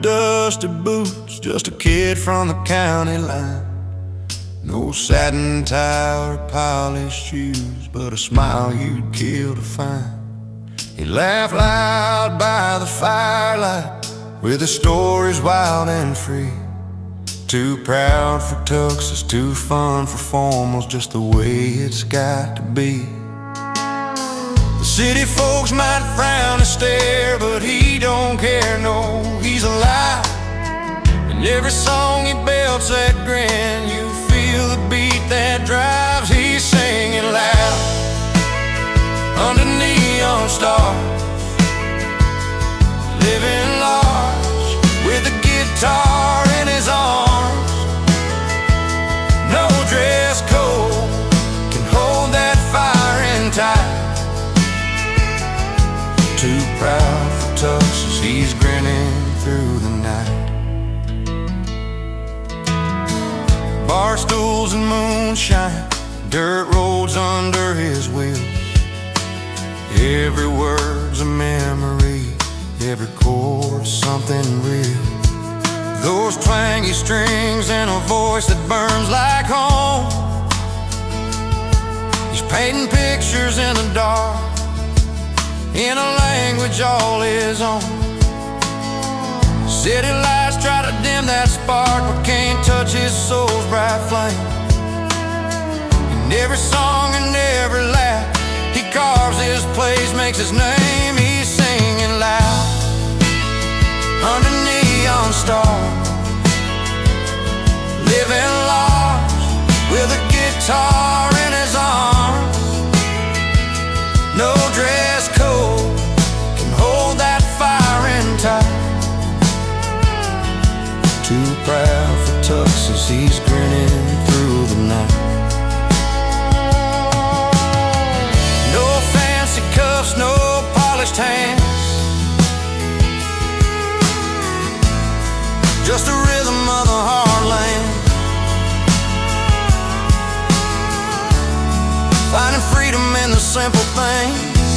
dusty boots, just a kid from the county line. No satin tie or polished shoes, but a smile you'd kill to find. He laughed loud by the firelight, with his stories wild and free. Too proud for tuxes, too fun for formals, just the way it's got to be. The city folks might frown and stare, but he don't care, no, he's alive. And every song he belts that grin, you feel the beat that drives. He's singing loud under neon stars, living large with a guitar in his arms. No dress code can hold that fire in tight. Too proud for tuxes, he's grinning through the night. Bar stools and moonshine, dirt roads under his wheels. Every word's a memory, every chord's something real. Those twangy strings and a voice that burns like home. He's painting pictures in the dark, in a language all his own. City lights try to dim that spark, but can't touch his soul's bright flame. In every song and every laugh, he carves his place, makes his name. He's singing loud under neon stars, living large with a guitar in his arms. No dress code can hold that fire in tight. Too proud for tuxes, he's grinning through the night. No fancy cuffs, no polished hands, just a rhythm of the heartland. Finding freedom in the simple things,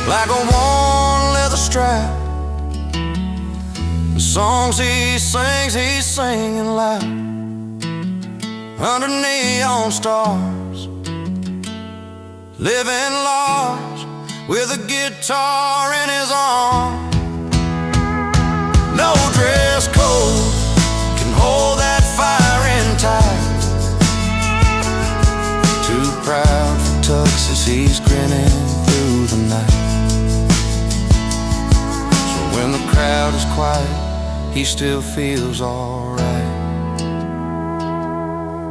like a worn leather strap. The songs he sings, he's singing loud under neon stars, living large with a guitar in his arms. No dress code can hold that fire in tight. Too proud for tuxes, he's grinning through the night. So when the crowd is quiet, he still feels alright.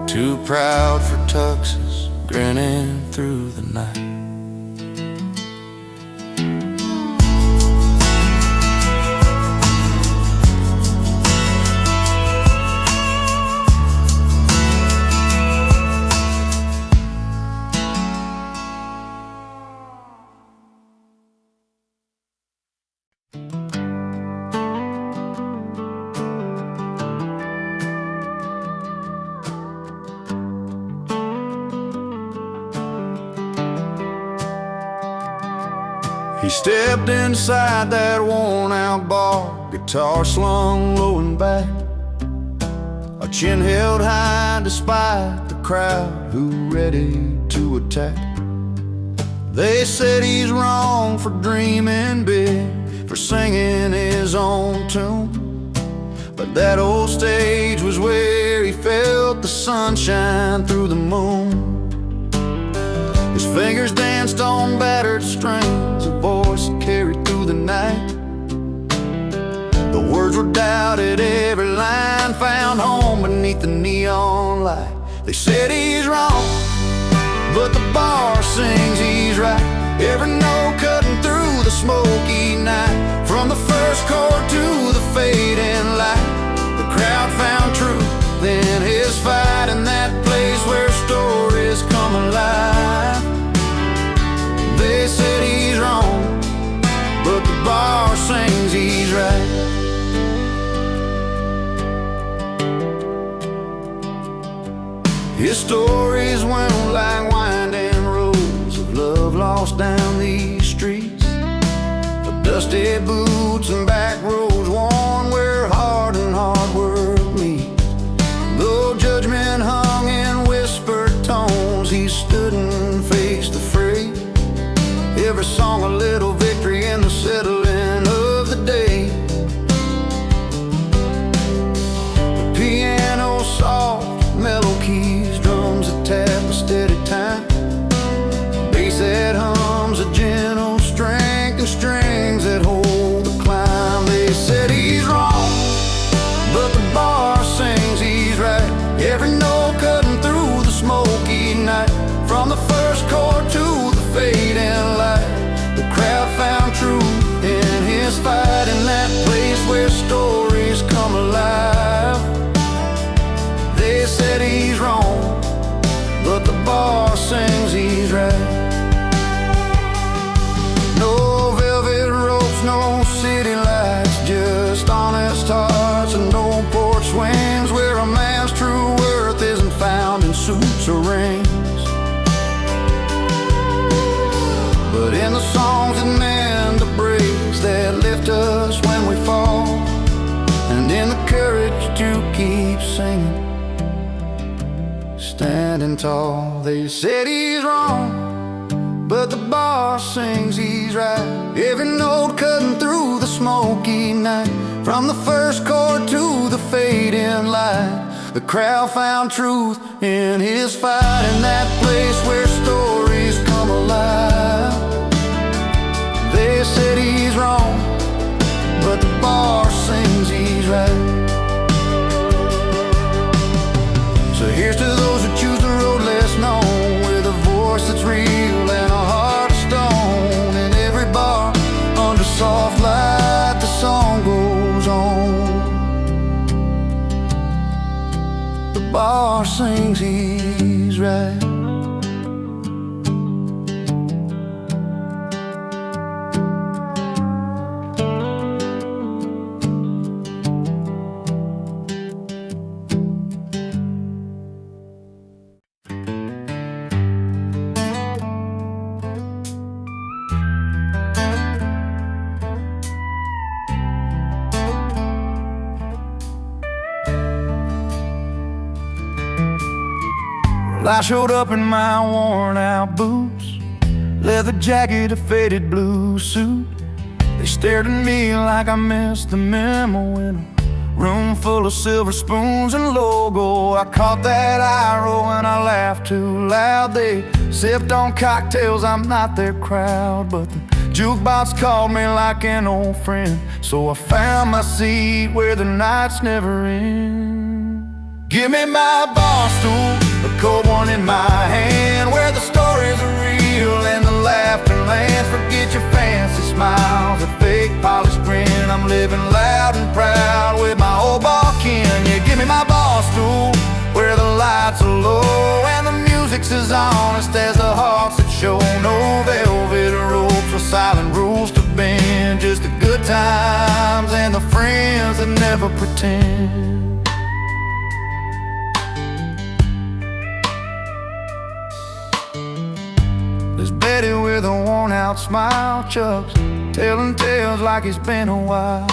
Too proud for tuxes, grinning through the night. He stepped inside that worn-out bar, guitar slung low and back, a chin held high despite the crowd who ready to attack. They said he's wrong for dreaming big, for singing his own tune, but that old stage was where he felt the sunshine through the moon. His fingers danced on battered strings, a voice carried through the night. The words were doubted, every line found home beneath the neon light. They said he's wrong, but the bar sings he's right. Every note cutting through the smoky night, from the first chord to the fading light. The crowd found truth in his fight, in that place where stories come alive. They said he's wrong, but the bar sings he's right. His stories went like winding roads of love lost down these streets. The Dusty boots and back roads worn where heart and hard work meet. Though judgment hung in whispered tones, he stood and faced the fray. Every song a little victory in the settling of the day. The piano soft, mellow keys, drums that tap a steady time. Bass that hums a gentle strength and strings that hold the climb. They said he's wrong, but the bar sings he's right. Every note cutting through the smoky night. From the first chord to the fading light, the crowd found truth in his fight. In that place where stories come alive, they said he's wrong, but the bar sings he's right. No velvet ropes, no city lights, just honest hearts and no porch swings, where a man's true worth isn't found in suits or rings, but in the songs that mend the breaks, that lift us when we fall, and in the courage to keep singing, standing tall. They said he's wrong, but the bar sings he's right. Every note cutting through the smoky night. From the first chord to the fading light, the crowd found truth in his fight. In that place where stories come alive, they said he's wrong, but the bar sings he's right. So here's to those who choose the road less known, with a voice that's real and a heart of stone. In every bar, under soft light, the song goes on. The bar sings he's right. I showed up in my worn out boots, leather jacket, a faded blue suit. They stared at me like I missed the memo in a room full of silver spoons and logo. I caught that eye roll and I laughed too loud. They sipped on cocktails, I'm not their crowd, but the jukebox called me like an old friend, so I found my seat where the nights never end. Give me my bar stool, a cold one in my hand, where the stories are real and the laughter lands. Forget your fancy smiles, a fake polished grin. I'm living loud and proud with my old bar kin. Yeah, give me my bar stool, where the lights are low and the music's as honest as the hearts that show. No velvet ropes or silent rules to bend, just the good times and the friends that never pretend. There's Betty with a worn-out smile, Chuck's telling tales like it's been a while.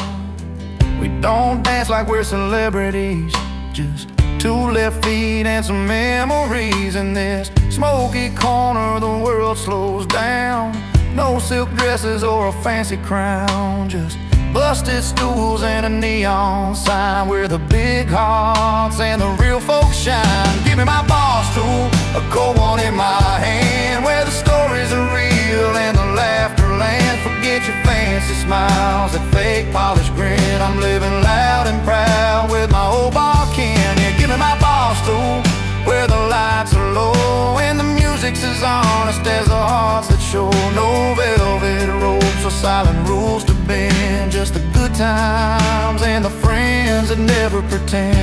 We don't dance like we're celebrities, just two left feet and some memories. In this smoky corner, the world slows down. No silk dresses or a fancy crown, just busted stools and a neon sign, where the big hearts and the real folks shine. Give me my bar stool, a cold one in my hand, where the stories are real and the laughter lands. Forget your fancy smiles, that fake polished grin. I'm living loud and proud with my old bar kin. Yeah, give me my bar stool, where the lights are low and the music's as honest as the hearts that show. No velvet ropes or silent rules to bend, just the good times and the friends that never pretend.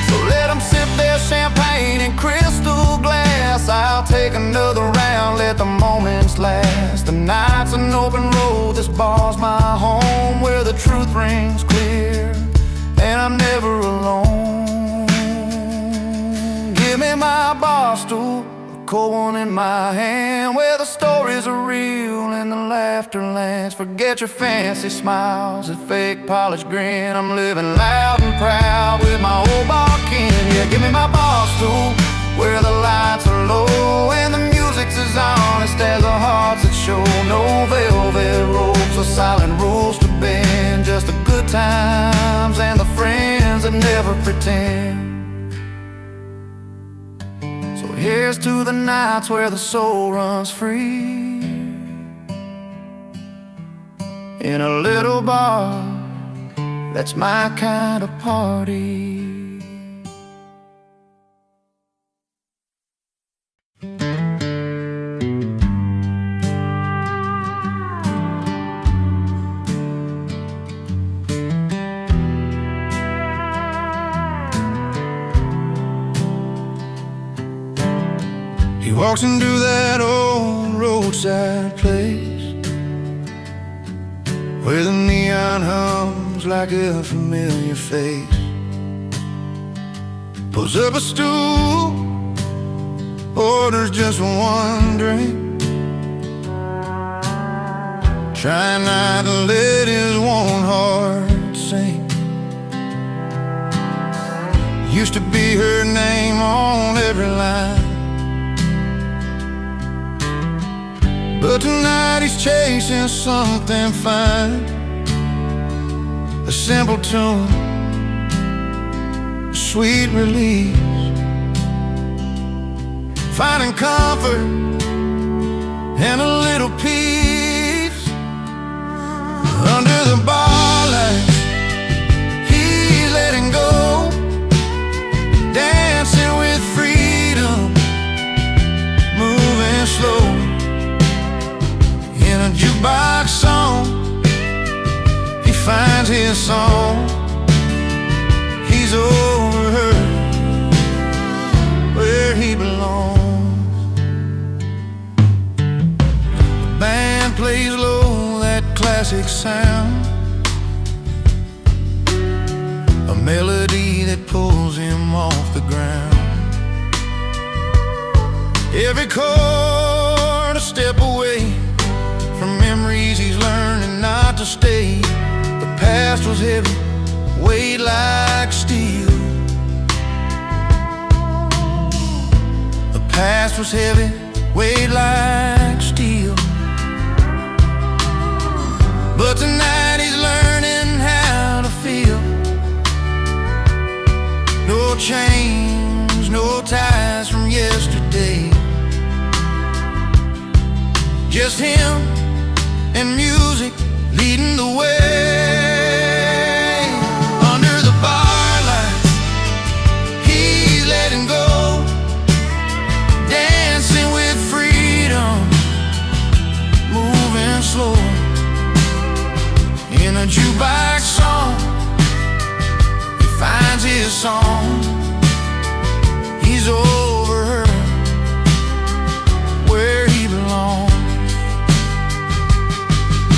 So let them sip their champagne in crystal glass, I'll take another round, let the moments last. The night's an open road, this bar's my home, where the truth rings clear and I'm never alone. Give me my bar stool, a cold one in my hand, where the stories are real and the laughter lands. Forget your fancy smiles and fake polished grin. I'm living loud and proud with my old bar kin. Yeah, give me my bar stool where the lights are low and the music's as honest as the hearts that show. No velvet ropes or silent rules to bend, just the good times and the friends that never pretend. So here's to the nights where the soul runs free in a little bar, that's my kind of party. He walks into that old roadside place where the neon hums like a familiar face. Pulls up a stool, orders just one drink, trying not to let his warm heart sink. Used to be her name on every line, but tonight he's chasing something fine. A simple tune, a sweet release, finding comfort and a little peace under the bar lights. He's letting go, dancing with freedom, moving slow. In a jukebox song, he finds his song. He's over her, where he belongs. The band plays low, that classic sound, a melody that pulls him off the ground. Every chord a step away from memories he's learning not to stay. The past was heavy, weighed like steel. The past was heavy, weighed like steel. But tonight he's learning how to feel. No chains, no ties from yesterday, just him and music leading the way. Under the bar lights, he's letting go, dancing with freedom, moving slow. In a jukebox song, he finds his song. He's over her, where he belongs.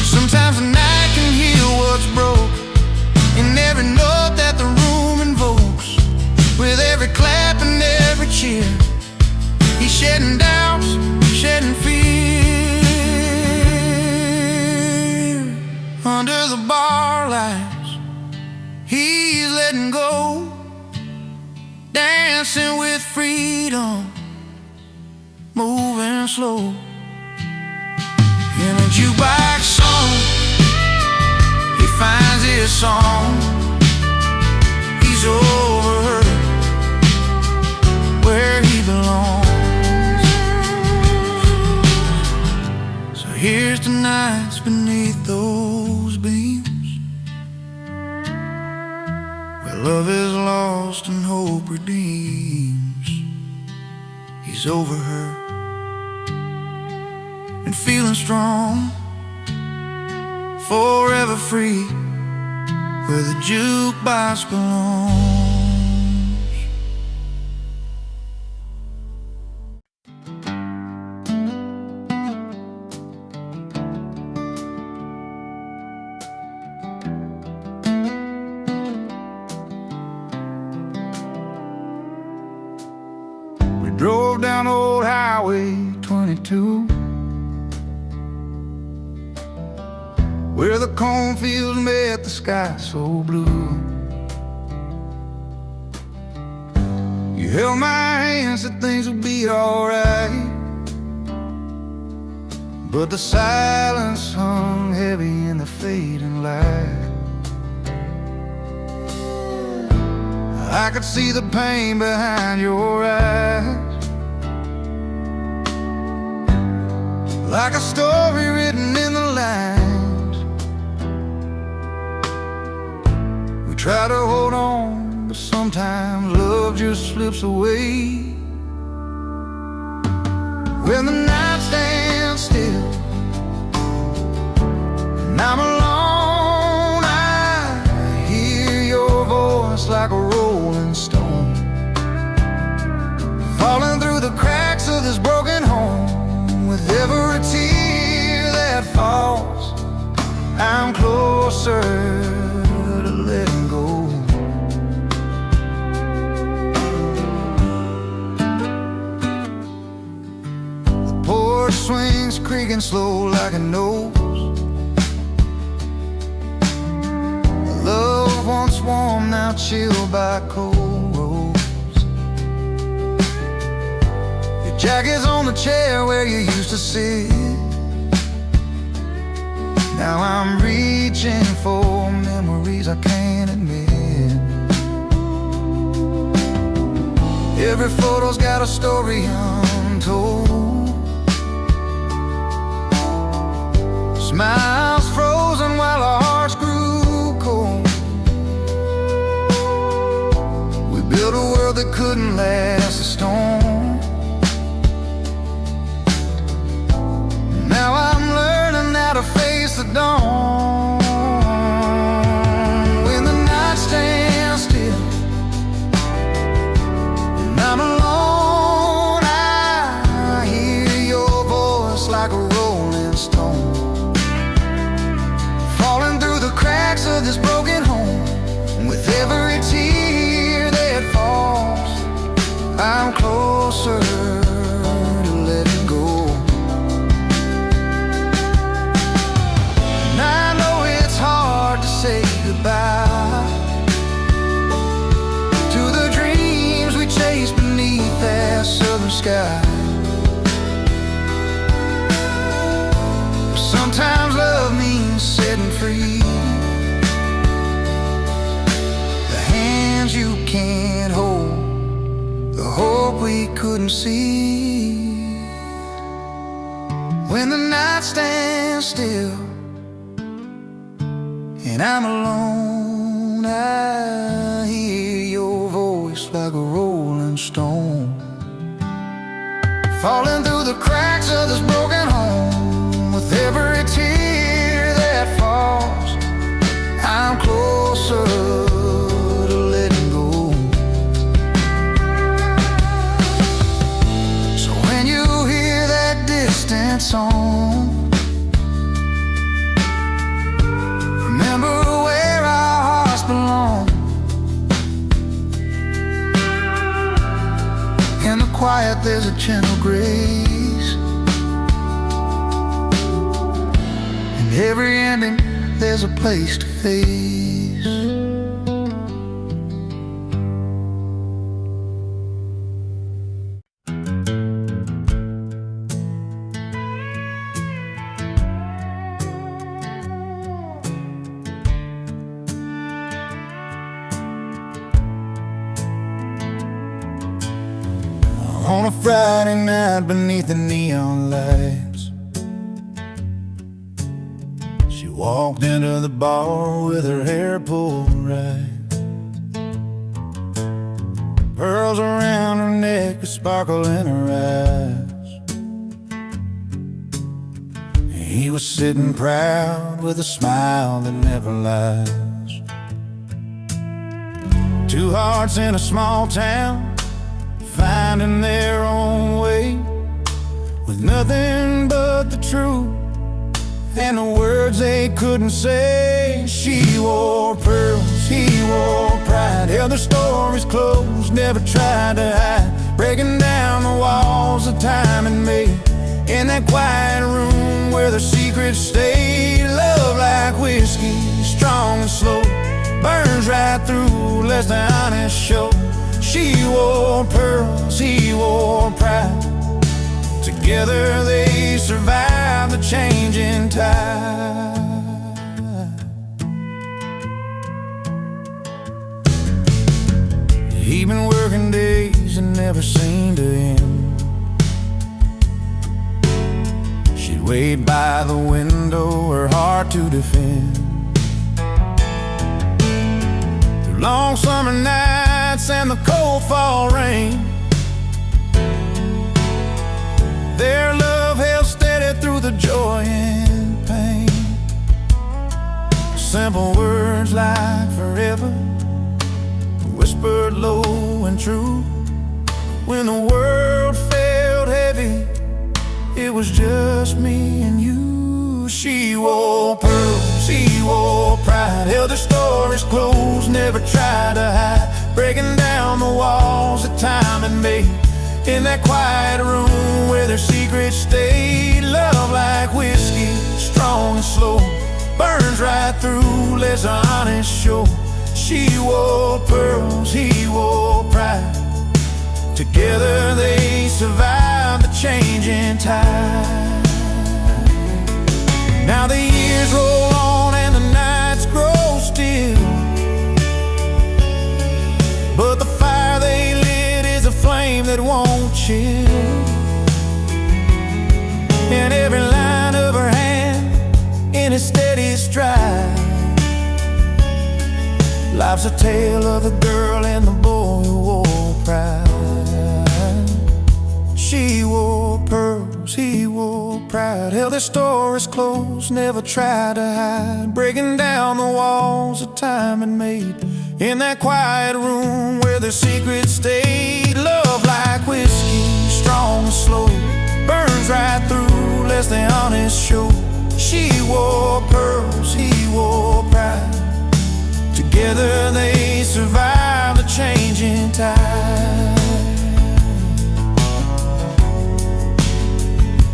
Sometimes the night can heal what's broke in every note that the room invokes. With every clap and every cheer, he's shedding doubts, shedding fear. Under the bar lights, he's letting go, dancing with freedom, moving slow. In a jukebox song, he finds his song. He's over her, where he belongs. So here's to nights beneath those beams, where love is lost and hope redeems. He's over her and feeling strong, forever free, where the jukebox belongs. We drove down Old Highway Highway 22, where the cornfields met the sky so blue. You held my hand, said things would be alright, but the silence hung heavy in the fading light. I could see the pain behind your eyes, like a story written in the lines. We try to hold on, but sometimes love just slips away. When the night stands still and I'm alone, I hear your voice like a rolling stone, falling through the cracks of this broken home. With every tear that falls, I'm closer to letting go. The porch swings creaking slow like it knows love once warm, now chilled by cold roads. Your jacket's on the chair where you used to sit. Now I'm reaching for memories I can't admit. Every photo's got a story untold, smiles frozen while our hearts grew cold. We built a world that couldn't last a storm. Now I'm learning how to face the dawn. When the night stands still and I'm alone, I hear your voice like a rolling stone, falling through the cracks of this broken home. With every tear that falls, I'm closer to letting go. And I know it's hard to say goodbye to the dreams we chased beneath that southern sky. Sometimes love means setting free the hands you can't hold, the hope we couldn't see. When the night stands still and I'm alone, I hear your voice like a rolling stone, falling through the cracks of this broken home. With every tear that falls, I'm closer to letting go. So when you hear that distant song, remember where our hearts belong. In the quiet there's a gentle grace, in every ending there's a place to face. On a Friday night beneath the neon lights, she walked into the bar with her hair pulled right, pearls around her neck, a sparkle in her eyes. He was sitting proud with a smile that never lies. Two hearts in a small town, finding their own way, with nothing but the truth and the words they couldn't say. She wore pearls he wore pride. Held their stories close, never tried to hide, breaking down the walls of time and made. In that quiet room where their secrets stayed, love like whiskey, strong and slow, burns right through, lets the honest show. She wore pearls, he wore pride. Together they survived the changing tide. He'd been working days and never seemed to end. She'd wait by the window, her heart to defend. Through long summer nights and the cold fall rain, their love held steady through the joy and pain. Simple words like forever, whispered low and true. When the world felt heavy, it was just me and you. She wore pearls, he wore pride. Held their stories close, never tried to hide, breaking down the walls that time had made. In that quiet room where their secrets stayed, love like whiskey, strong and slow, burns right through, lets the honest show. She wore pearls, he wore pride. Together they survived the changing tide. Now the years roll on and the nights grow still, but the fire they lit is a flame that won't chill. In every line of her hand, in a steady stride, life's a tale of the girl and the boy who wore pride. She wore pearls, he wore pride. Held their stories close, never tried to hide, breaking down the walls that time had made. In that quiet room where their secrets stayed, love like whiskey, strong and slow, burns right through, lets the honest show. She wore pearls, he wore pride. Together they survived the changing tide.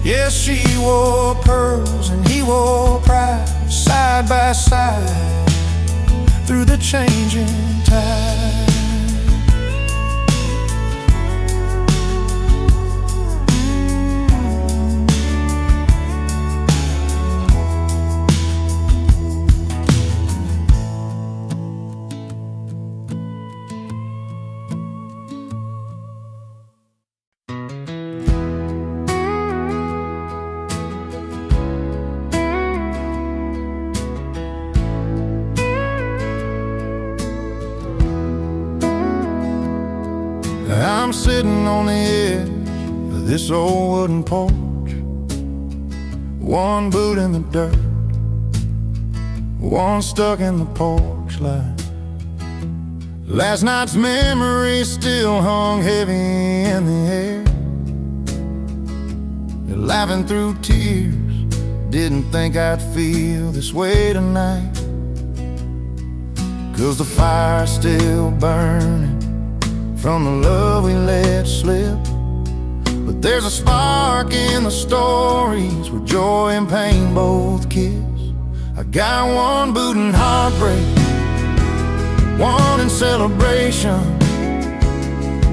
Yes, she wore pearls and he wore pride, side by side through the changing tide. I'm sitting on the edge of this old wooden porch, one boot in the dirt, one stuck in the porch light. Last night's memory still hung heavy in the air. You're laughing through tears, didn't think I'd feel this way tonight, 'cause the fire's still burning from the love we let slip. But there's a spark in the stories where joy and pain both kiss. I got one boot in heartbreak, one in celebration,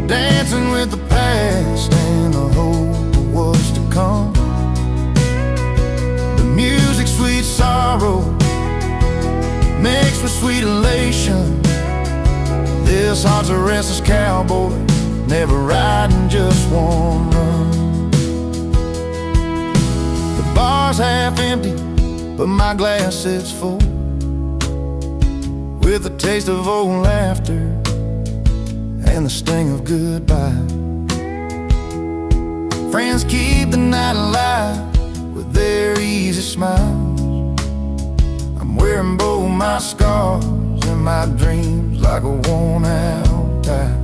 dancing with the past and the hope of what's to come. The music, sweet sorrow, mixed with sweet elation. This heart's a restless cowboy, never riding just one run. The bar's half empty, but my glass is full, with a taste of old laughter and the sting of goodbye. Friends keep the night alive with their easy smiles. I'm wearing both my scars and my dreams like a worn-out tie.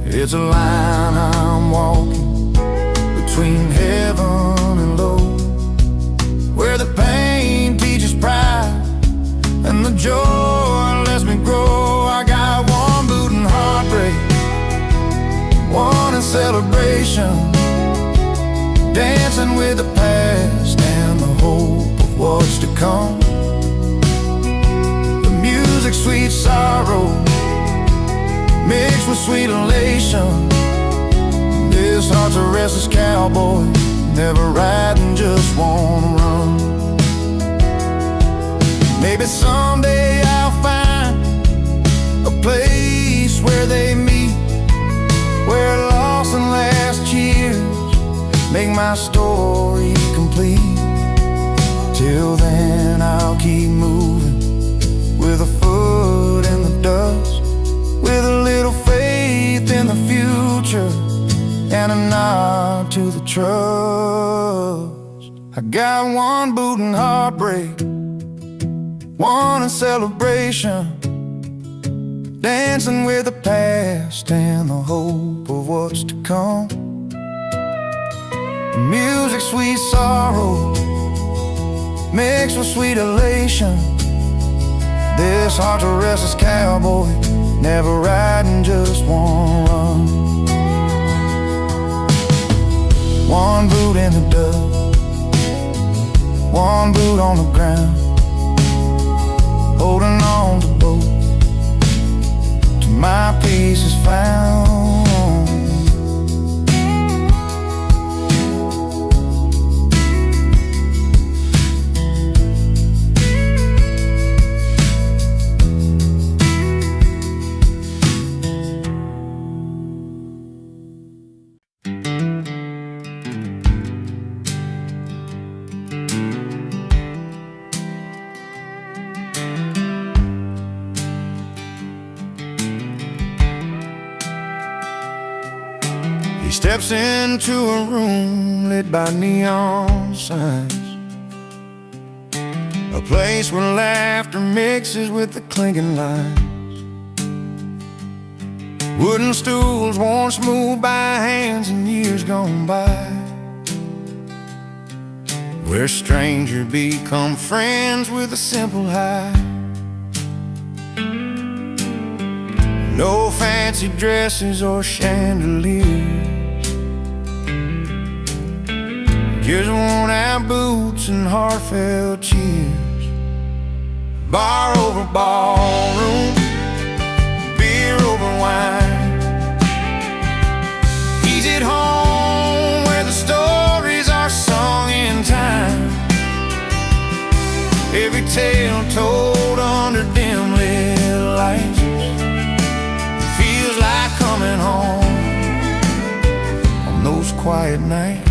It's a line I'm walking between heaven and low, where the pain teaches pride and the joy elation, dancing with the past and the hope of what's to come. The music, sweet sorrow, mixed with sweet elation. This heart's a restless cowboy, never riding, just wanna run. Maybe someday I'll find a place where they meet, where lost and last years make my story complete. Till then I'll keep moving, with a foot in the dust, with a little faith in the future, and a nod to the trust. I got one boot in heartbreak, one in celebration, dancing with the past and the hope of what's to come. Music, sweet sorrow, mixed with sweet elation. This heart's a restless cowboy, never riding, just wanna run. One boot in the dust, one boot on the ground, holding on to both till my peace is found. He steps into a room lit by neon signs, a place where laughter mixes with the clinking lines. Wooden stools worn smooth by hands in years gone by, where strangers become friends with a simple hi. No fancy dresses or chandeliers, just worn out boots and heartfelt cheers. Bar over ballroom, beer over wine. He's at home where the stories are sung in time, every tale told under dim lit lights. Feels like coming home on those quiet nights.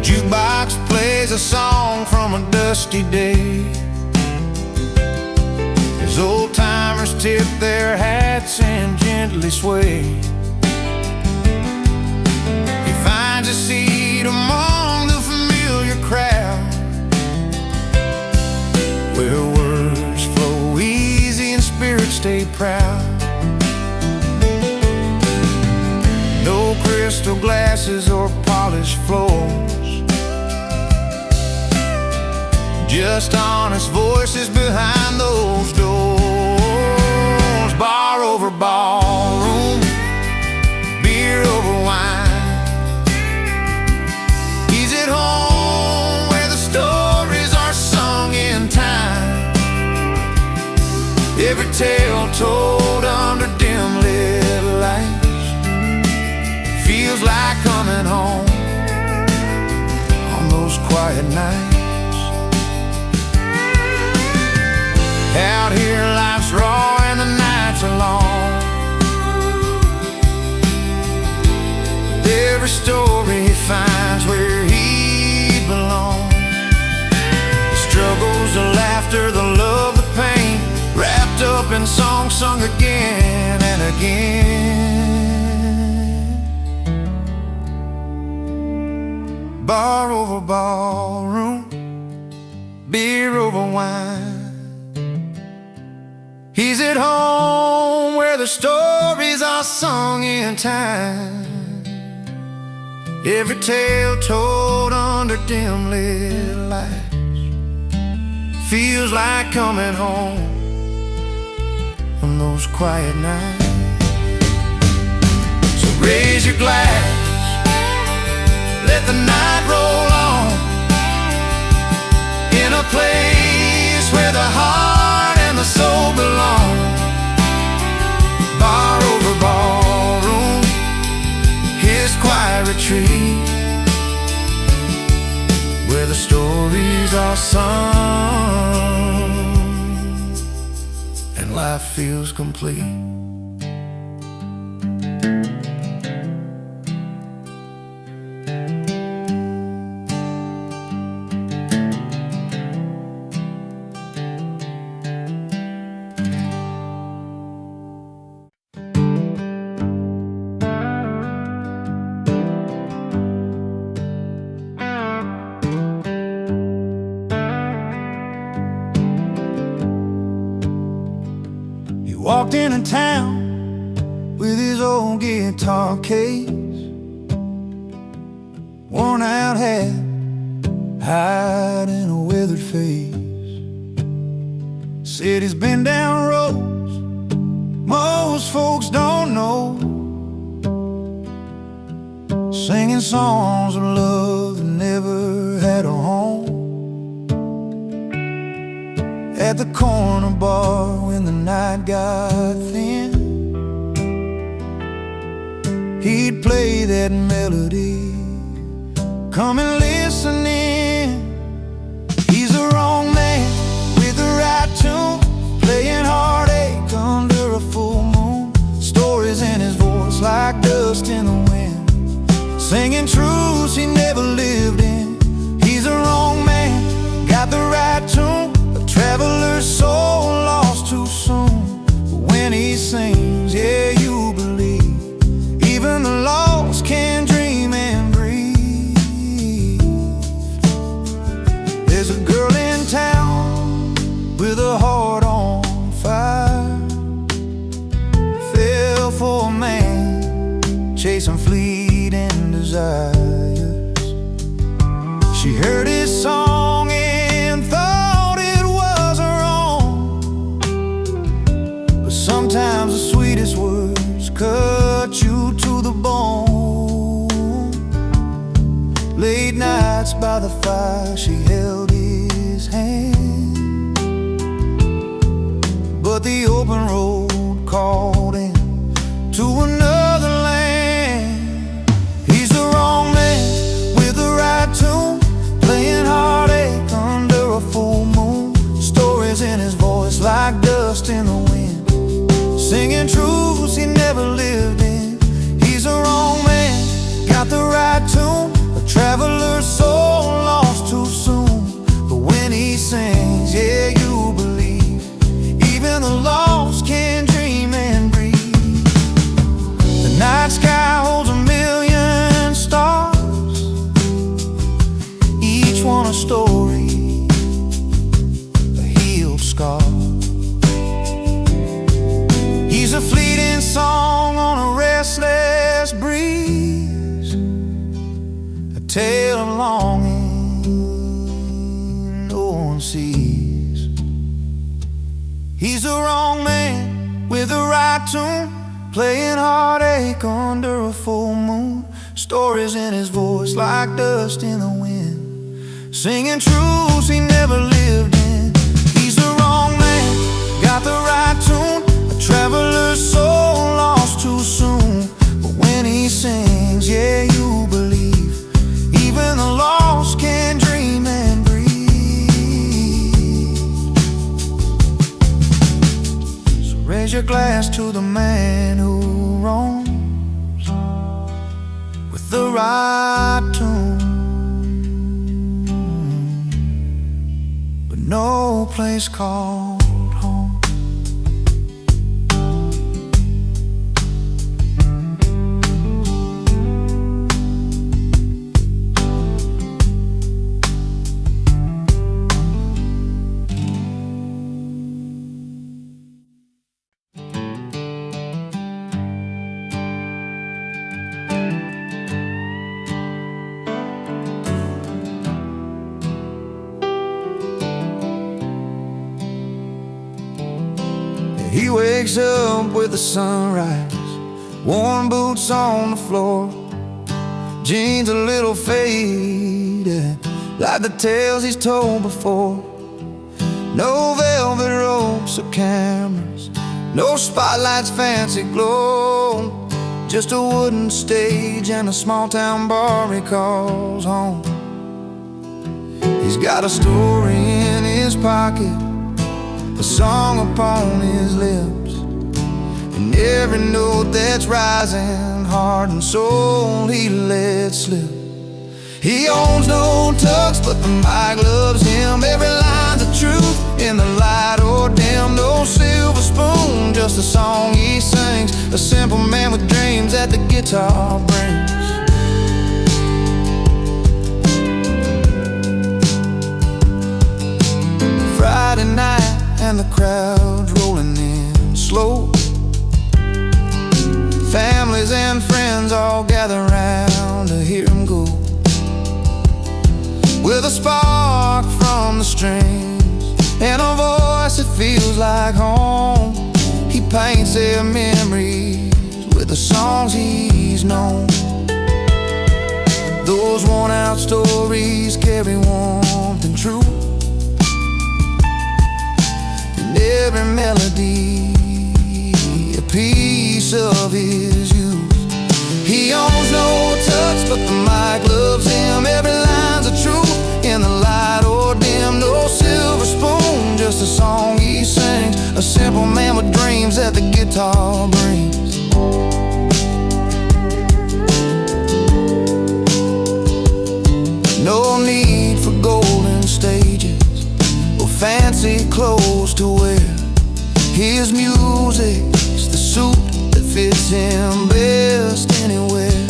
Jukebox plays a song from a dusty day, as old-timers tip their hats and gently sway. He finds a seat among the familiar crowd, where words flow easy and spirits stay proud. No crystal glasses or polished floors, just honest voices behind those doors. Bar over ballroom, beer over wine. He's at home where the stories are sung in time, every tale told under dim lit lights. Feels like coming home on those quiet nights. Out here life's raw and the nights are long, every story finds where he belongs. The struggles, the laughter, the love, the pain, wrapped up in songs sung again and again. Bar over ballroom, beer over wine. He's at home where the stories are sung in time, every tale told under dim lit lights. Feels like coming home on those quiet nights. Raise your glass, let the night roll on, in a place where the heart and the soul belong. Bar over ballroom, his quiet retreat, where the stories are sung and life feels complete. Walked into town with his old guitar case, worn out hat, hiding a weathered face. Said he's been down roads most folks don't know, singing songs of love that never had a home. At the corner bar when the night got thin, he'd play that melody, come and listen in. He's the wrong man with the right tune, playing heartache under a full moon. Stories in his voice like dust in the wind, singing truths he never lived in. He's the wrong man, got the right tune, traveler's soul lost too soon. But when he sings, yeah, you believe even the lost can dream and breathe. There's a girl in town with a heart on fire, fell for a man chasing fleeting desires. She heard his song and thought it was wrong, but sometimes the sweetest words cut you to the bone. Late nights by the fire, she held his hand, but the open road called him to another land. He's the wrong man with the right tune, playing heartache under a full moon. Stories in his voice like dust in the wind, singing truths he never lived in. He's the wrong man, got the right tune, a traveler's soul lost too soon. But when he sings, yeah, you believe even the lost can dream and breathe. The night sky holds a million stars, each one a story, a healed scar. He's a fleeting song on a restless breeze, a tale of longing no one sees. He's the wrong man with the right tune, playing heartache under a full moon. Stories in his voice like dust in the wind, singing truths he never lived in. He's the wrong man, got the right tune, a traveler's soul lost too soon. But when he sings, yeah, you believe even the lost can dream and breathe. So raise your glass to the man who roams with the right tune, but no place called home. He wakes up with the sunrise, worn boots on the floor, jeans a little faded, like the tales he's told before. No velvet ropes or cameras, no spotlights, fancy glow, just a wooden stage and a small town bar he calls home. He's got a story in his pocket, a song upon his lips, and every note that's rising, heart and soul, he lets slip. He owns no tux, but the mic loves him. Every line's a truth in the light or dim. No silver spoon, just a song he sings. A simple man with dreams that the guitar brings. Friday night and the crowd's rolling in slow. Families and friends all gather round to hear him go. With a spark from the strings and a voice that feels like home, he paints their memories with the songs he's known. Those worn-out stories carry warmth and truth, and every melody a piece of his youth. He owns no touch, but the mic loves him. Every line's a truth in the light or dim. No silver spoon, just a song he sings. A simple man with dreams that the guitar brings. No need for golden stages or fancy clothes to wear. His music's the suit that fits him best anywhere.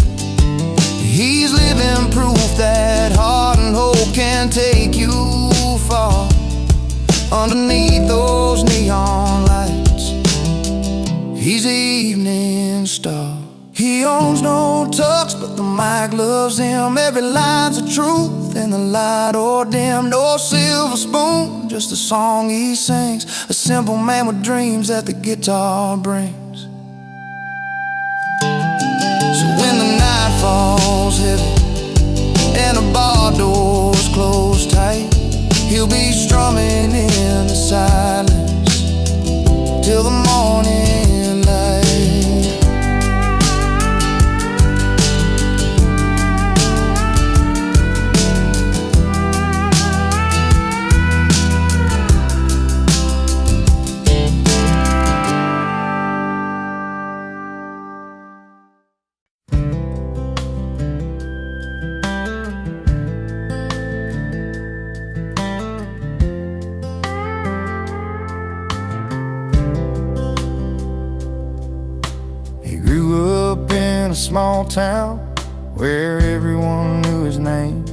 He's living proof that heart and hope can take you far. Underneath those neon lights, he's the evening star. He owns no tux, but the mic loves him. Every line's a truth in the light or dim. No silver spoon, just a song he sings. A simple man with dreams that the guitar brings. So when the night falls heavy and the bar doors close tight, he'll be strumming in the silence till the morning light. In a small town where everyone knew his name,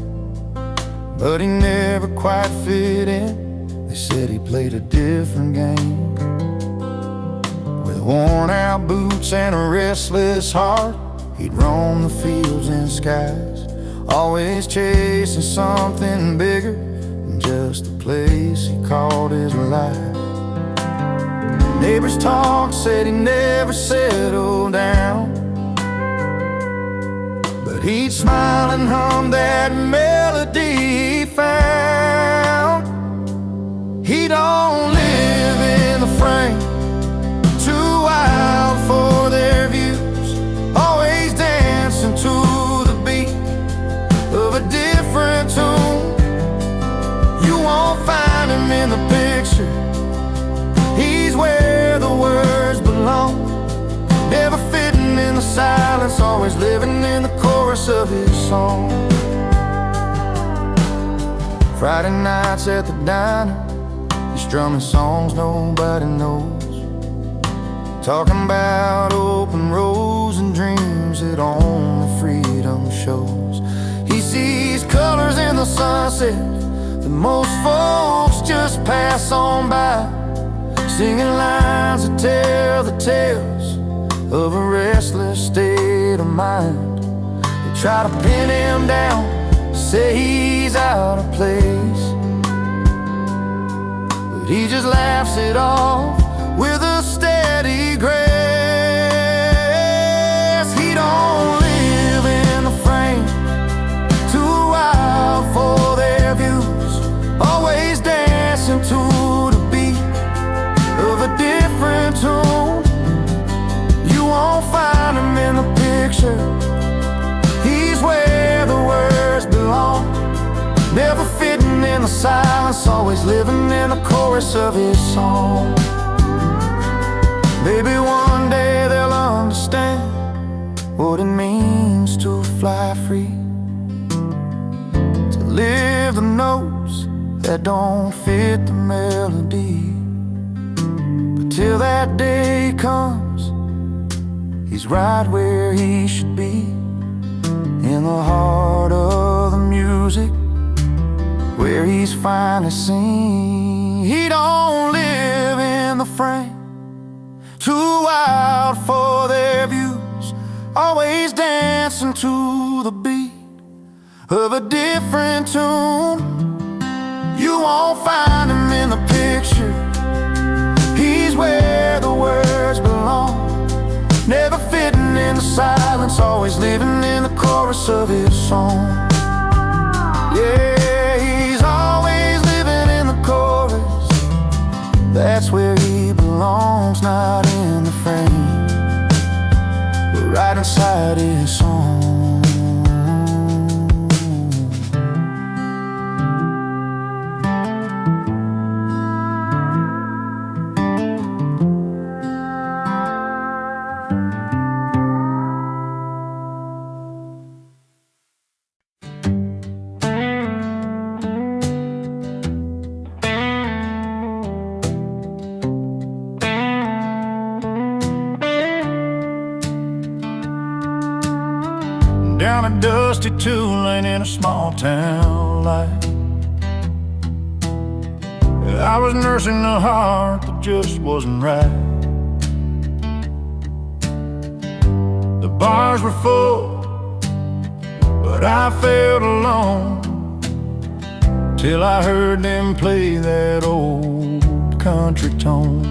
but he never quite fit in. They said he played a different game. With worn out boots and a restless heart, he'd roam the fields and skies, always chasing something bigger than just the place he called his life. Neighbors talked, said he never settled down, he'd smile and hum that melody he found. He don't live in the frame, too wild for their views, always dancing to the beat of a different tune. You won't find him in the picture, he's where the words belong. Never fitting in the silence, always living in the chorus of his song. Friday nights at the diner, he's strumming songs nobody knows, talking about open roads and dreams that only freedom shows. He sees colors in the sunset that most folks just pass on by, singing lines that tell the tales of a restless state of mind. They try to pin him down, say he's out of place, but he just laughs it off with a steady grace. center. He's where the words belong, never fitting in the silence, always living in the chorus of his song. Maybe one day they'll understand what it means to fly free, to live the notes that don't fit the melody. But till that day comes, he's right where he should be, in the heart of the music, where he's finally seen. He don't live in the frame, too wild for their views, always dancing to the beat of a different tune. You won't find him in the picture, he's where the words belong, never fitting in the silence, always living in the chorus of his song. Yeah, he's always living in the chorus, that's where he belongs, not in the frame, but right inside his song. Down a dusty two-lane in a small town life, I was nursing a heart that just wasn't right. The bars were full, but I felt alone, till I heard them play that old country tone.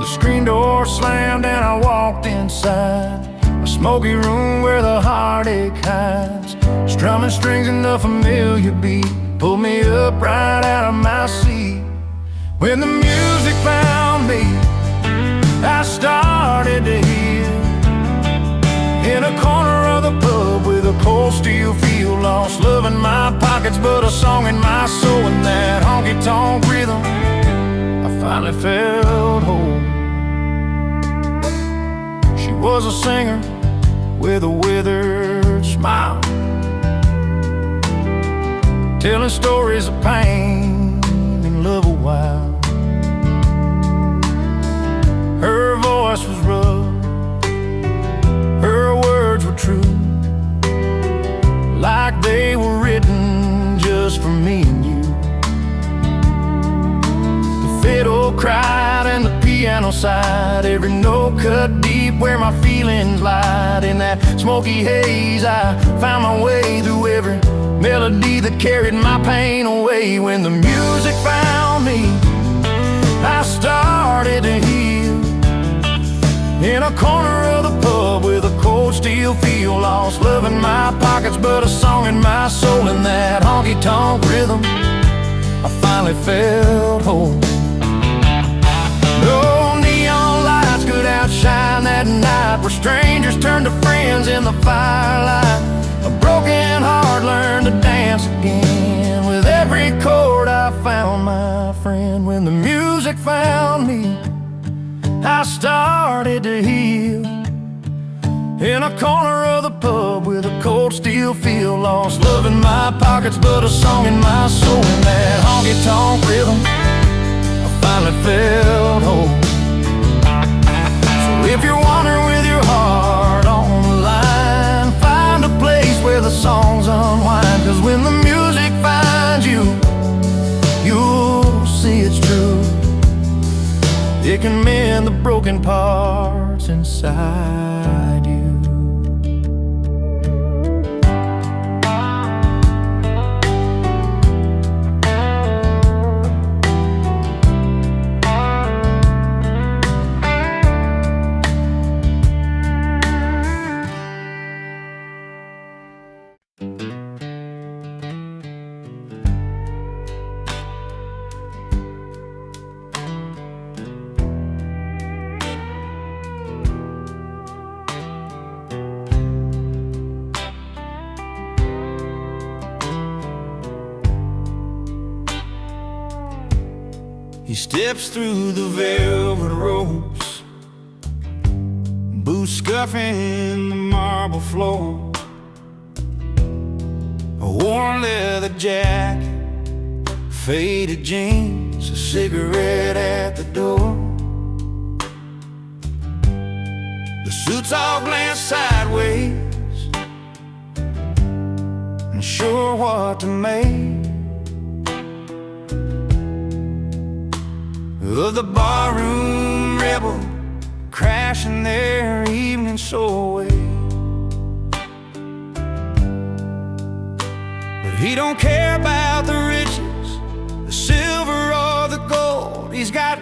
The screen door slammed and I walked inside a smoky room where the heartache hides, strumming strings in a familiar beat pulled me up right out of my seat. When the music found me, I started to hear, in a corner of the pub with a cold steel feel, lost love in my pockets but a song in my soul. In that honky-tonk rhythm, I finally felt whole. She was a singer with a withered smile, telling stories of pain and love a while. Her voice was rough, her words were true, like they were written just for me and you. The fiddle cried and the piano sighed, every note cut deep where my feelings lied. In that smoky haze I found my way through every melody that carried my pain away. When the music found me, I started to heal, in a corner of the pub with a cold steel feel, lost love in my pockets but a song in my soul. In that honky-tonk rhythm, I finally felt whole. No neon lights could outshine that night, where strangers turned to friends in the firelight. A broken heart learned to dance again, with every chord I found my friend. When the music found me, I started to heal, in a corner of the pub with a cold steel feel, lost love in my pockets but a song in my soul. In that honky-tonk rhythm, I finally felt whole. So if you're wandering with your heart on the line, find a place where the songs unwind, 'cause when the music finds you, you'll see it's true. It can mend the broken parts inside you. He steps through the velvet ropes, boots scuffing the marble floor, a worn leather jacket, faded jeans, a cigarette at the door. The suits all glance sideways, unsure what to make of the barroom rebel crashing their evening soul away. But he don't care about the riches, the silver or the gold. He's got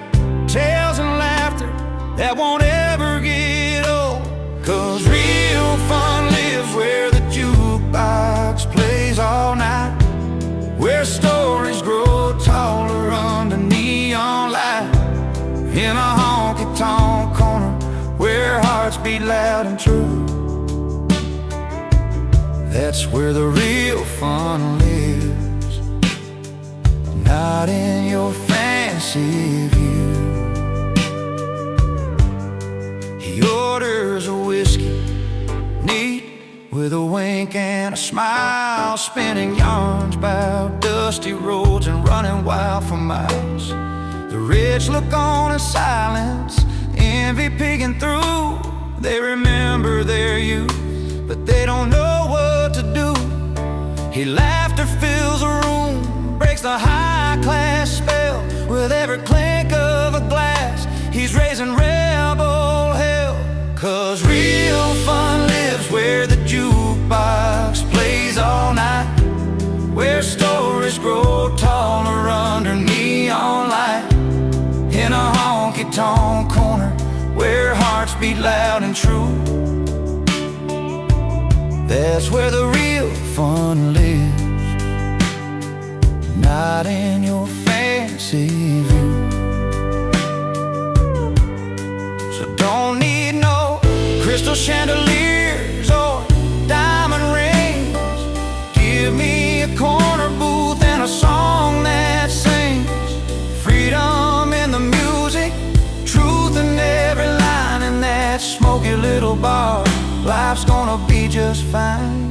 tales and laughter that won't ever get old. 'Cause real fun lives where the jukebox plays all night, where stories grow taller under neon light, in a honky-tonk corner where hearts beat loud and true. That's where the real fun lives, not in your fancy view. He orders a whiskey, neat, with a wink and a smile, spinning yarns about dusty roads and running wild for miles. The rich look on in silence, envy peeking through. They remember their youth, but they don't know what to do. His laughter fills a room, breaks the high-class spell. With every clink of a glass, he's raising rebel hell. 'Cause real fun lives where the jukebox plays all night, where stories grow taller under neon light, in a honky-tonk corner where hearts beat loud and true. That's where the real fun lives, not in your fancy view. So don't need no crystal chandeliers or diamond rings. Give me a corner booth and a song that sings freedom in the music, truth in every line. In that smoky little bar, life's gonna be just fine.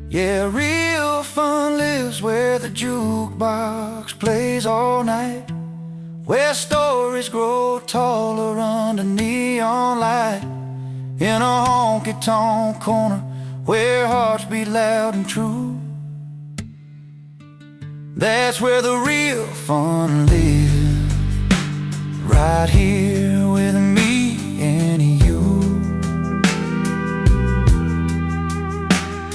Yeah, real fun lives where the jukebox plays all night, where stories grow taller under neon light, in a honky-tonk corner where hearts beat loud and true. That's where the real fun lives, right here with me and you.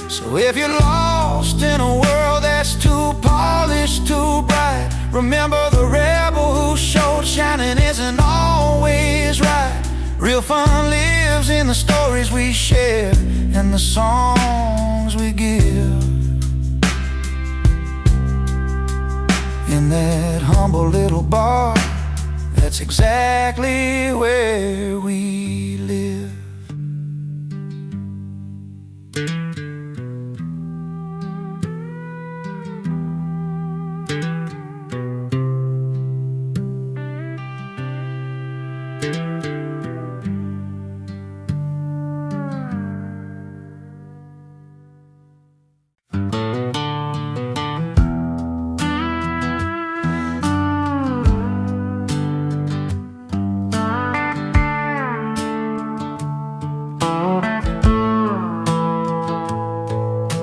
So if you're lost in a world that's too polished, too bright, remember the rebel who showed shining isn't always right. Real fun lives in the stories we share and the songs we give, in that humble little bar. That's exactly where we live.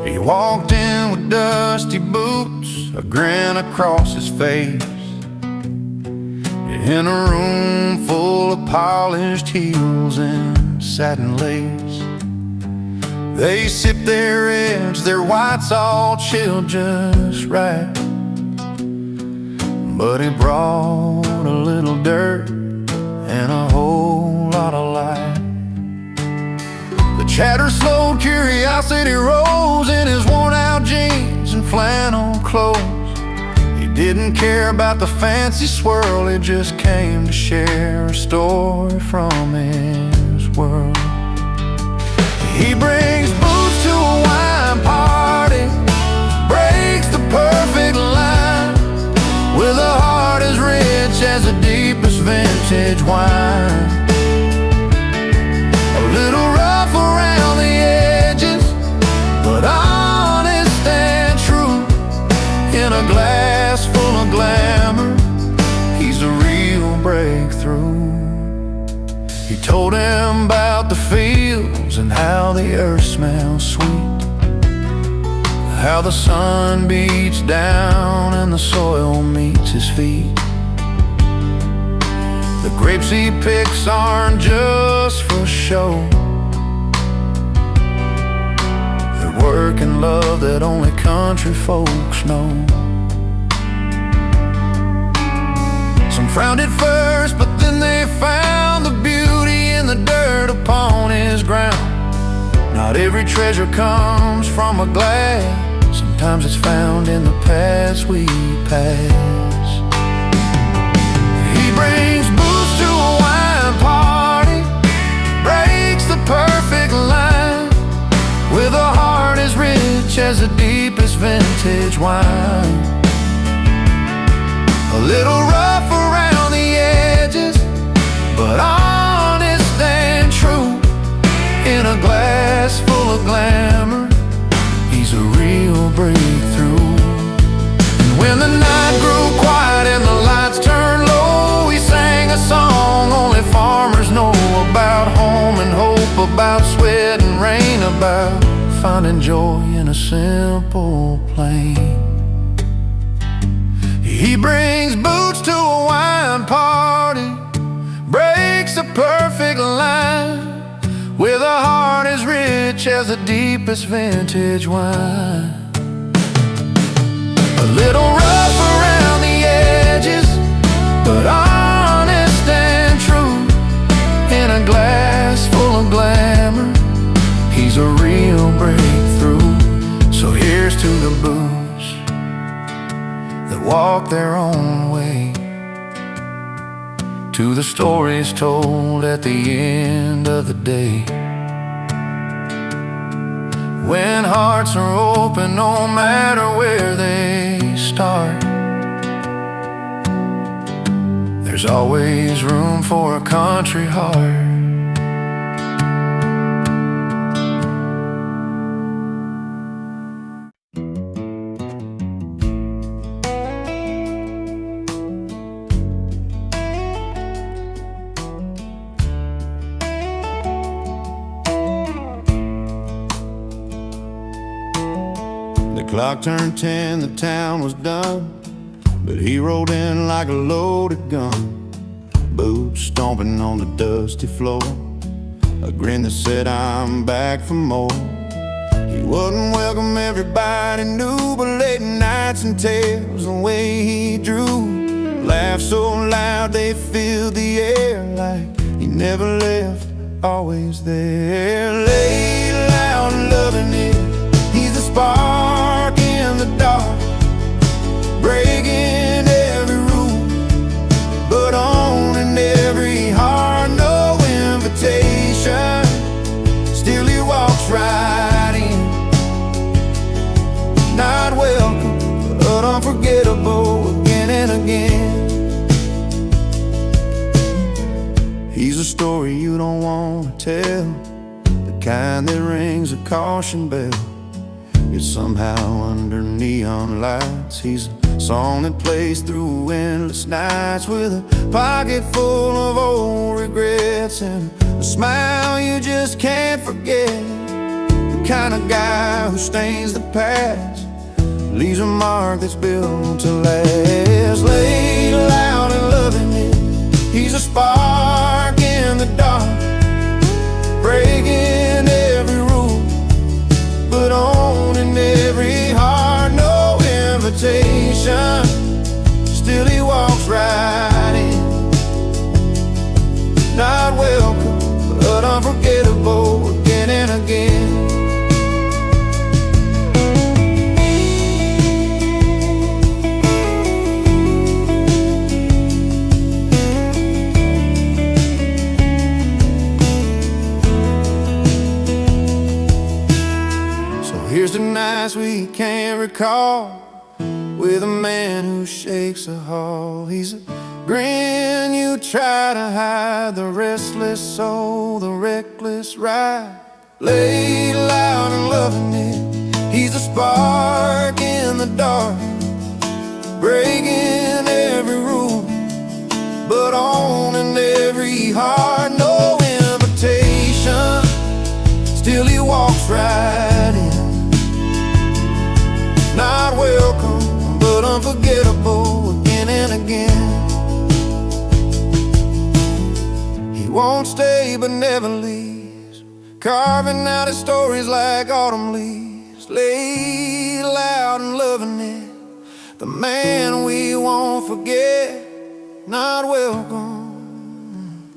He walked in with dusty boots, a grin across his face, in a room full of polished heels and satin lace. They sipped their reds, their whites all chilled just right, but he brought a little dirt and a whole lot of light. The chatter slowed, curiosity rose in his worn-out jeans and flannel clothes. He didn't care about the fancy swirl, he just came to share a story from his world. He brings boots to a wine party, breaks the perfect line, a glass full of glamour, he's a real breakthrough. He told him about the fields and how the earth smells sweet, how the sun beats down and the soil meets his feet. The grapes he picks aren't just for show, they're work and love that only country folks know. Some frowned at first, but then they found the beauty in the dirt upon his ground. Not every treasure comes from a glass, sometimes it's found in the paths we pass. He brings booze to a wine party, breaks the perfect line, with a heart as rich as the deepest vintage wine. A little rough around the edges, but honest and true. In a glass full of glamour, he's a real breakthrough. And when the night grew quiet and the lights turned low, he sang a song only farmers know about home and hope, about sweat and rain, about finding joy in a simple plain. He brings boots to a wine party, breaks a perfect line, with a heart as rich as the deepest vintage wine. A little rough around the edges, but honest and true. In a glass full of glamour, he's a real breakthrough. So here's to the boots that walk their own way, to the stories told at the end of the day. When hearts are open, no matter where they start, there's always room for a country heart. The clock turned 10, the town was done, but he rolled in like a loaded gun. Boots stomping on the dusty floor, a grin that said I'm back for more. He wouldn't welcome everybody knew, but late nights and tales, the way he drew, laughed so loud they filled the air, like he never left, always there. Laid loud and loving it, he's the spark in the dark, breaking every rule, but owning every heart. No invitation, still he walks right in. Not welcome, but unforgettable again and again. He's a story you don't want to tell, the kind that rings a caution bell, yet somehow under neon lights, he's a song that plays through endless nights, with a pocket full of old regrets and a smile you just can't forget. The kind of guy who stains the past, leaves a mark that's built to last. Laid loud and loving it, he's a spark in the dark, breaking every rule, but owning every heart. No invitation, still he walks right in. Not welcome, but unforgettable again and again. Here's the nights we can't recall, with a man who shakes a hall. He's a grin you try to hide, the restless soul, the reckless ride. Laid loud and loving it, he's a spark in the dark, breaking every rule, but on in every heart, no invitation. Still he walks right in. Not welcome, but unforgettable again and again. He won't stay but never leaves, carving out his stories like autumn leaves, laid loud and loving it. The man we won't forget, not welcome,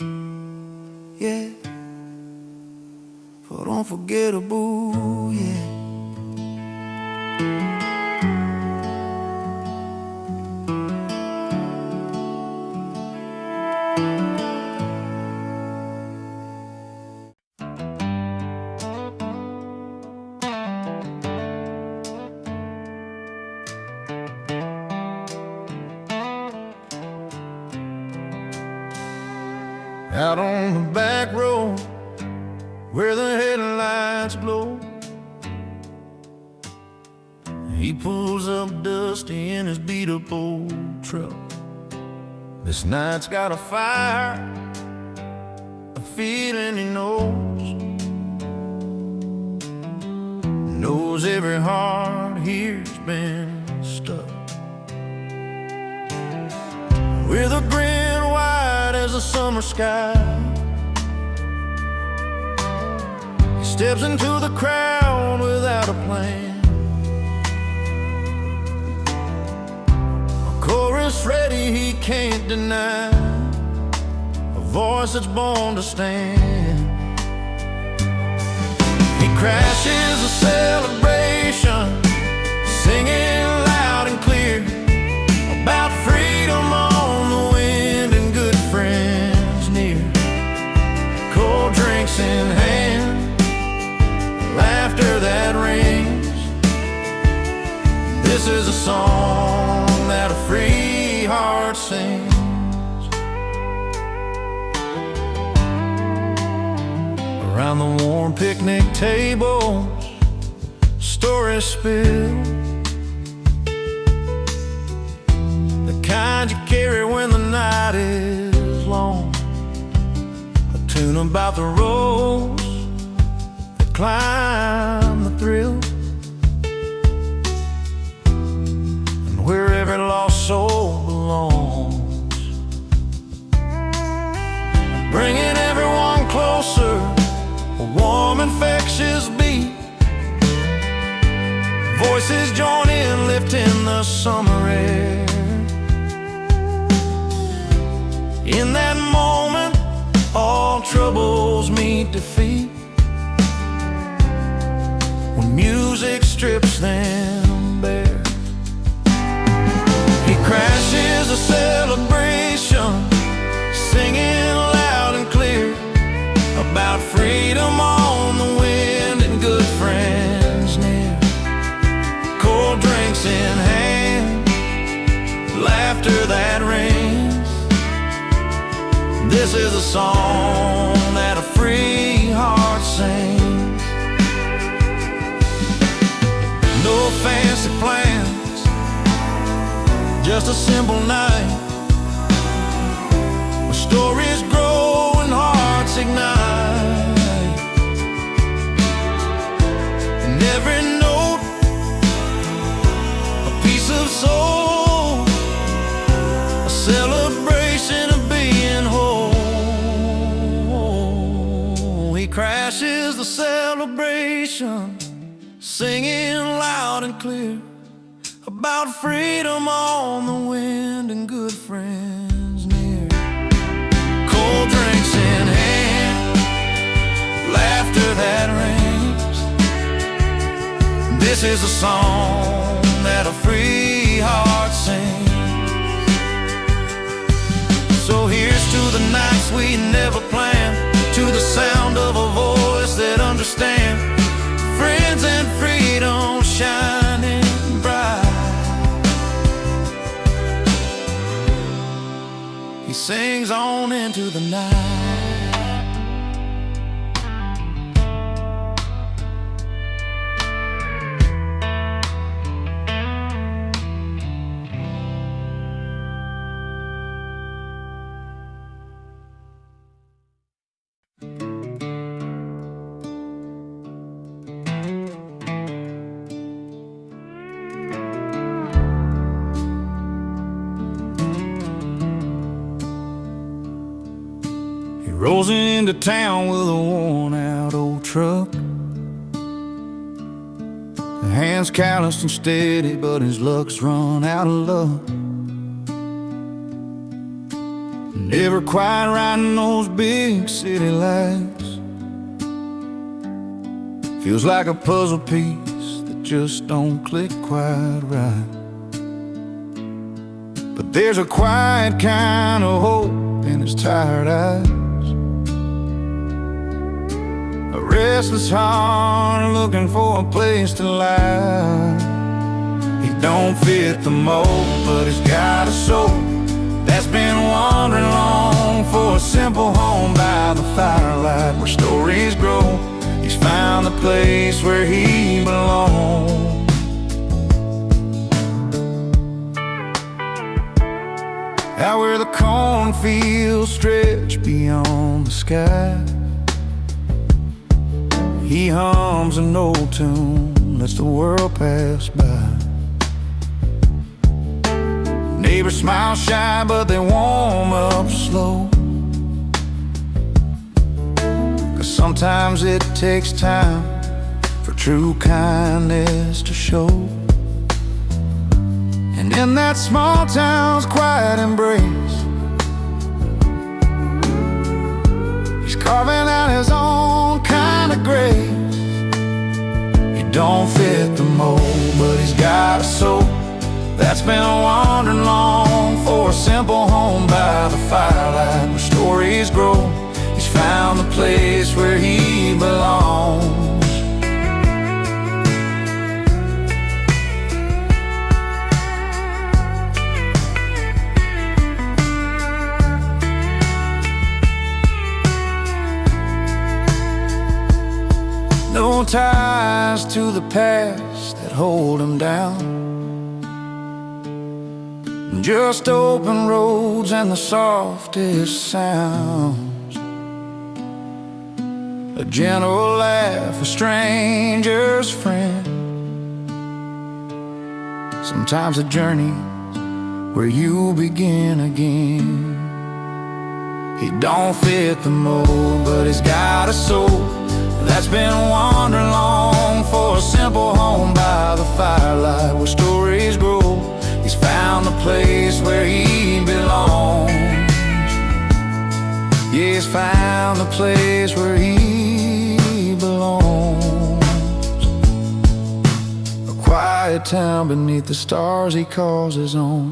yeah, but unforgettable, yeah. Out on the back road where the headlights glow, he pulls up dusty in his beat-up old truck. This night's got a fire, a feeling he knows every heart here's been stuck. With a grin wide as the summer sky, he steps into the crowd without a plan. A chorus ready he can't deny, a voice that's born to stand. He crashes a celebration, singing loud and clear about freedom on the wind and good friends near. Cold drinks in hand, laughter that rings. This is a song that a free heart sings. Around the warm picnic tables, stories spill, the kind you carry when the night is long. A tune about the roads that climb the thrill, and where every lost soul belongs. Bringing everyone closer, a warm infectious beat. Voices join in, lifting the summer air. In that moment, all troubles meet defeat, when music strips them bare. He crashes a celebration, singing loud and clear about freedom on the wind and good friends near. Cold drinks in hand, laughter that rings. This is a song that a free heart sings. No fancy plans, just a simple night, where stories grow and hearts ignite. And every note, a piece of soul, a celebration of being whole. He crashes the celebration, singing loud and clear about freedom on the wind and good friends near. Cold drinks in hand, laughter that rings. This is a song that a free heart sings. So here's to the nights we never planned, to the sound of a voice that understands. Friends and freedom shining bright. He sings on into the night. rolls into town with a worn-out old truck. The hand's calloused and steady, but his luck's run out of luck. Never quite riding those big city lights. Feels like a puzzle piece that just don't click quite right. But there's a quiet kind of hope in his tired eyes, a restless heart looking for a place to lie. He don't fit the mold, but he's got a soul that's been wandering long for a simple home by the firelight where stories grow. He's found the place where he belongs. Out where the cornfields stretch beyond the sky, he hums an old tune, lets the world pass by. Neighbors smile shy, but they warm up slow, 'cause sometimes it takes time for true kindness to show. And in that small town's quiet embrace, he's carving out his own kind of grace. He don't fit the mold, but he's got a soul that's been wandering long for a simple home by the firelight where stories grow. He's found the place where he belongs. No ties to the past that hold him down, just open roads and the softest sounds. A gentle laugh, a stranger's friend. Sometimes a journey where you begin again. He don't fit the mold, but he's got a soul that's been wandering long for a simple home by the firelight where stories grow. He's found the place where he belongs. Yeah, he's found the place where he belongs. A quiet town beneath the stars he calls his own.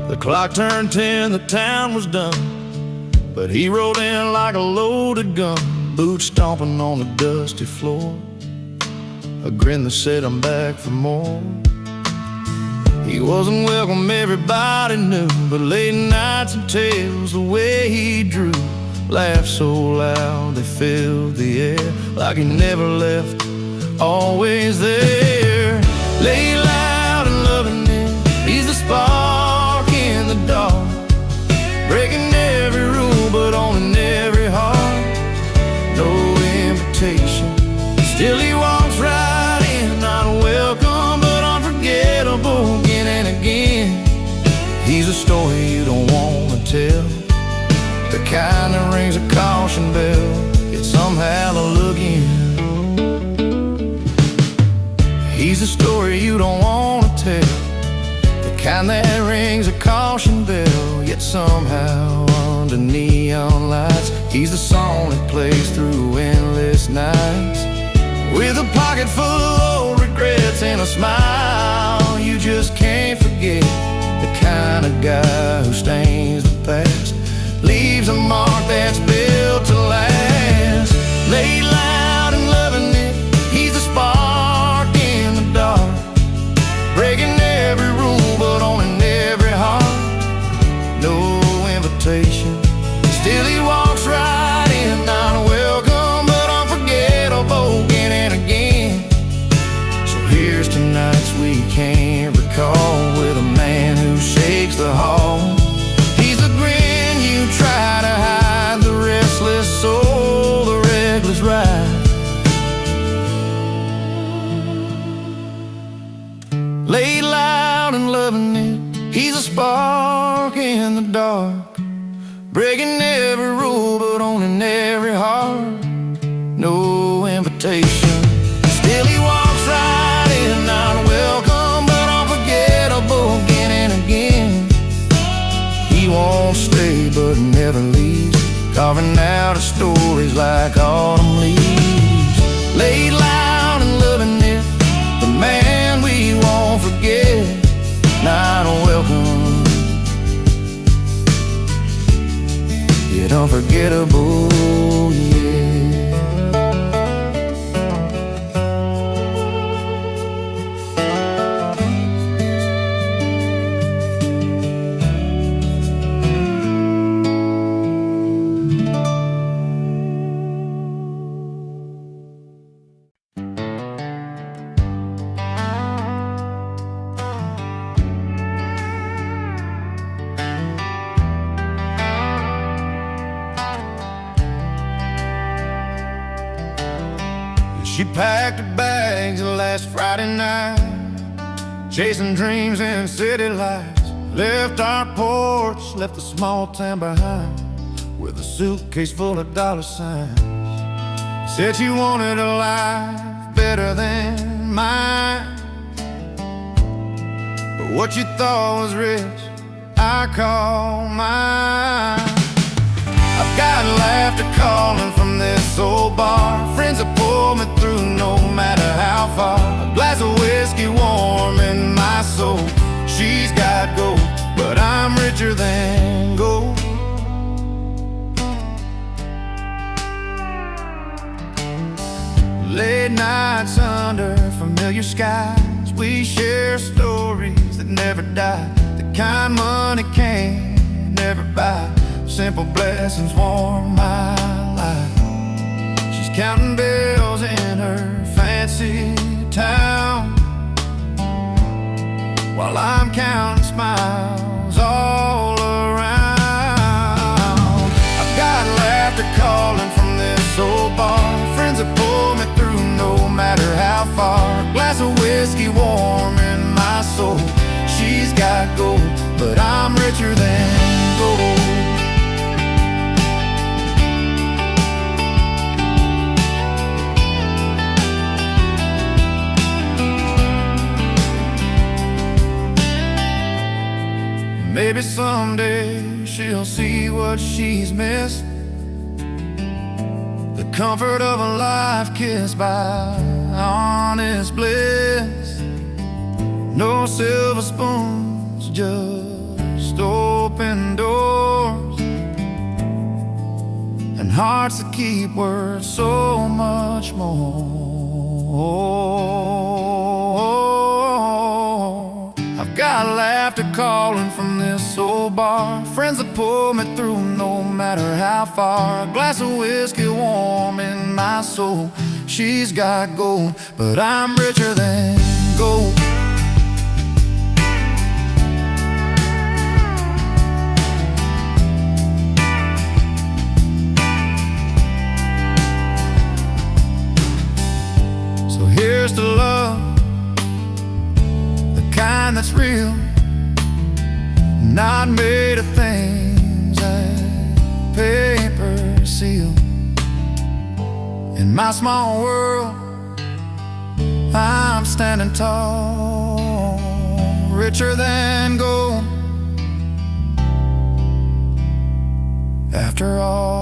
The clock turned 10, the town was done, but he rode in like a loaded gun, boots stomping on the dusty floor, a grin that said I'm back for more. He wasn't welcome, everybody knew, but late nights and tales, the way he drew, laughed so loud they filled the air, like he never left, always there. Lay loud and loving it, he's the spark in the dark, breaking every rule but owning every heart. No invitation, still he walks right in, not welcome but unforgettable again and again. He's a story you don't want to tell, the kind that rings a caution bell, yet somehow to look in. He's a story you don't want to tell, kind that rings a caution bell, yet somehow under neon lights, he's the song that plays through endless nights. With a pocket full of old regrets and a smile you just can't forget, the kind of guy who stains the past, leaves a mark that's built to last. Lay loud and loving it, he's the spark in the dark, breaking every rule but owning every heart. No invitation, loving it. He's a spark in the dark, breaking every rule but owning every heart. No invitation, still he walks right in, not welcome but unforgettable again and again. He won't stay but never leaves, carving out his stories like autumn leaves. Laid loud and loving it, the man we won't forget, not welcome yet unforgettable, yeah. She packed her bags last Friday night, chasing dreams and city lights. Left our porch, left the small town behind, with a suitcase full of dollar signs. Said she wanted a life better than mine, but what you thought was rich, I call mine. I've got laughter calling from this old bar, friends that pull me through no matter how far. A glass of whiskey warm in my soul. She's got gold, but I'm richer than gold. Late nights under familiar skies, we share stories that never die, the kind money can't never buy. Simple blessings warm my life. She's counting bills in her fancy town, while I'm counting smiles all around. I've got laughter calling from this old bar, friends that pull me through no matter how far. A glass of whiskey warm in my soul. She's got gold, but I'm richer than gold. Maybe someday she'll see what she's missed, the comfort of a life kissed by honest bliss. No silver spoons, just open doors, and hearts that keep worth so much more. I've got laughter calling from this old bar, friends that pull me through no matter how far. A glass of whiskey warm in my soul. She's got gold, but I'm richer than gold. So here's to love, the kind that's real, not made of things that paper seal. In my small world, I'm standing tall, richer than gold, after all.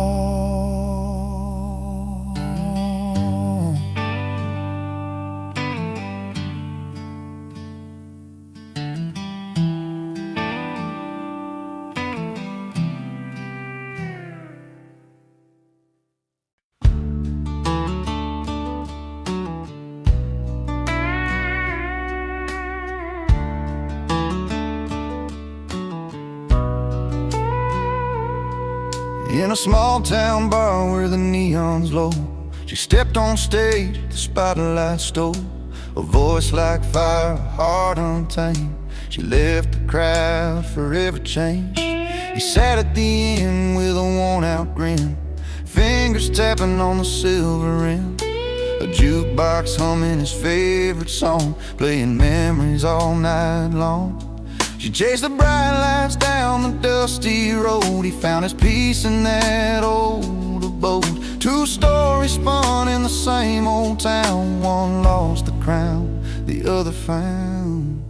In a small town bar where the neon's low, she stepped on stage, the spotlight stole. A voice like fire, a heart untamed. She left the crowd forever changed. He sat at the end with a worn-out grin, fingers tapping on the silver rim. A jukebox humming his favorite song, playing memories all night long. She chased the bright lights down the dusty road. He found his peace in that old abode. Two stories spun in the same old town. One lost the crown, the other found.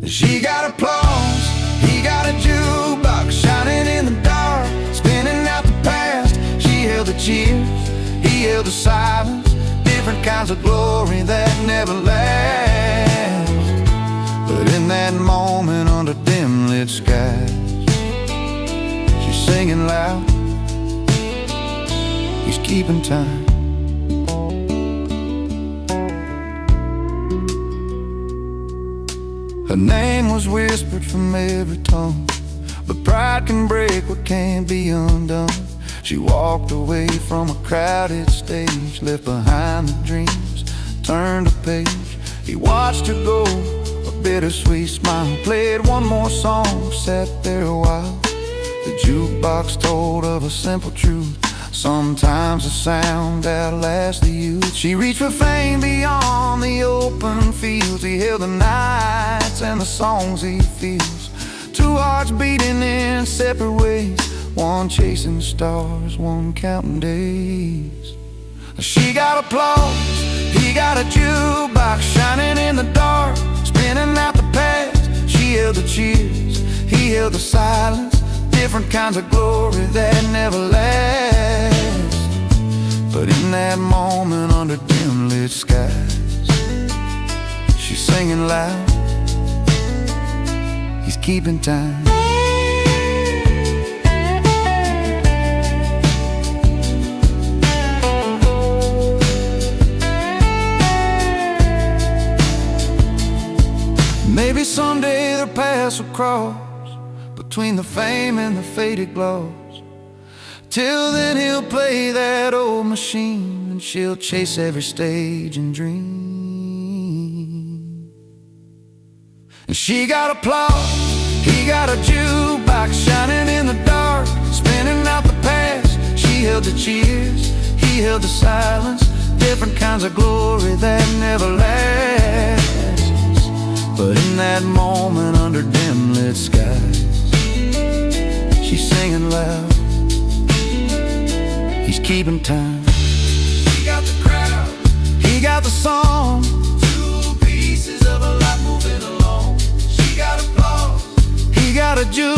She got applause, he got a jukebox shining in the dark, spinning out the past. She held the cheers, he held the silence. Different kinds of glory that never last. But in that moment under dim lit skies, she's singing loud, he's keeping time. Her name was whispered from every tongue, but pride can break what can't be undone. She walked away from a crowded stage, left behind the dreams, turned a page. He watched her go, a bittersweet smile. Played one more song, sat there a while. The jukebox told of a simple truth: sometimes the sound outlasts the youth. She reached for fame beyond the open fields. He held the nights and the songs he feels. Two hearts beating in separate ways, one chasing stars, one counting days. She got applause, he got a jukebox shining in the dark, spinning out the past. She held the cheers, he held the silence. Different kinds of glory that never last. But in that moment under dim lit skies, she's singing loud, he's keeping time. Maybe someday their paths will cross between the fame and the faded gloss. Till then he'll play that old machine, and she'll chase every stage and dream. And she got applause, he got a jukebox shining in the dark, spinning out the past. She held the cheers, he held the silence. Different kinds of glory that never lasts. But in that moment under dim lit skies, she's singing loud, he's keeping time. He got the crowd, he got the song, two pieces of a life moving along. She got applause, he got a juke.